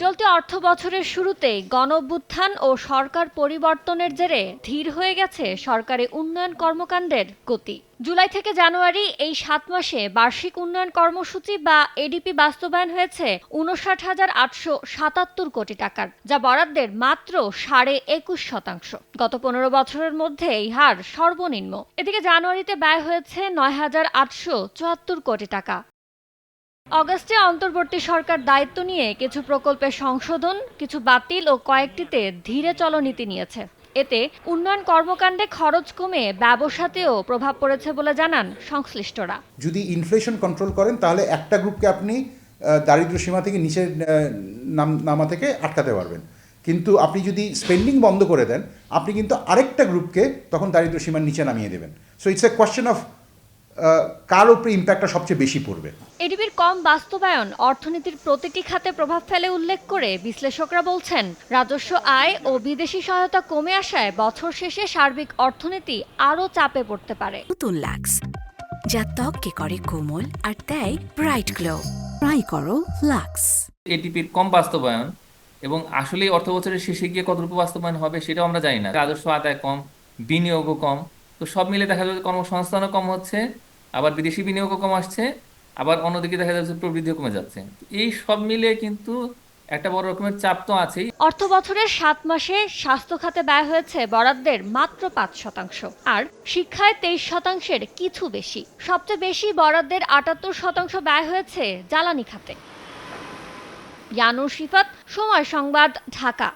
চলতি অর্থবছরের শুরুতেই গণঅভ্যুত্থান ও সরকার পরিবর্তনের জেরে ধীর হয়ে গেছে সরকারি উন্নয়ন কর্মকাণ্ডের গতি। জুলাই থেকে জানুয়ারি এই ৭ মাসে বার্ষিক উন্নয়ন কর্মসূচি বা এডিপি বাস্তবায়ন হয়েছে ৫৯,৮৭৭ কোটি টাকার, যা বরাদ্দের মাত্র ২.২১%। গত ১৫ বছরের মধ্যে এই হার সর্বনিম্ন। এদিকে জানুয়ারিতে ব্যয় হয়েছে ৯,৮৭৪ কোটি টাকা। অগাস্টে অন্তর্বর্তী সরকার দায়িত্ব নিয়ে কিছু প্রকল্পের সংশোধন, কিছু বাতিল ও কয়েকটিতে ধীরে চলনীতি নিয়েছে। এতে উন্নয়ন কর্মকাণ্ডে খরচ কমে ব্যবসাতেও প্রভাব পড়েছে বলে জানান সংশ্লিষ্টরা। যদি ইনফ্লেশন কন্ট্রোল করেন তাহলে একটা গ্রুপকে আপনি দারিদ্র্য সীমা থেকে নিচে নামা থেকে আটকাতে পারবেন, কিন্তু আপনি যদি স্পেন্ডিং বন্ধ করে দেন আপনি কিন্তু আরেকটা গ্রুপকে তখন দারিদ্র্য সীমার নিচে নামিয়ে দেবেন। So it's a question of কার উপরে ইম্প্যাক্টটা সবচেয়ে বেশি পড়বে। এডিপির কম বাস্তবায়ন অর্থনীতির প্রতিটি খাতে প্রভাব ফেলে উল্লেখ করে বিশ্লেষকরা বলছেন, রাজস্ব আয় ও বিদেশি সহায়তা কমে আসায় বছর শেষে সার্বিক অর্থনীতি আরও চাপে পড়তে পারে। নতুন লাক্স, যা ত্বককে করে কোমল আর দেয় ব্রাইট গ্লো। ট্রাই করো লাক্স। এটিপির কম বাস্তবায়ন এবং আসলে অর্থ বছরের শেষে গিয়ে কতটুকু বাস্তবায়ন হবে সেটাও আমরা জানি না। রাজস্ব আদায় কম, বিনিয়োগও কম, তো সব মিলে দেখা যাচ্ছে কর্মসংস্থানও কম হচ্ছে, আবার বিদেশি বিনিয়োগও কম আসছে, আবার অন্যদিকে দেখা যাচ্ছে প্রবৃদ্ধিও কমে যাচ্ছে। এই সব মিলে কিন্তু একটা বড় রকমের চাপ তো আছেই। অর্থ বছরের ৭ মাসে স্বাস্থ্য খাতে ব্যয় হয়েছে বরাদ্দের মাত্র ৫%, আর শিক্ষায় ২৩%-এর কিছু বেশি। সবচেয়ে বেশি বরাদ্দের ৭৮% ব্যয় হয়েছে জ্বালানি খাতে। ইয়ানুর শিফাত, সময় সংবাদ, ঢাকা।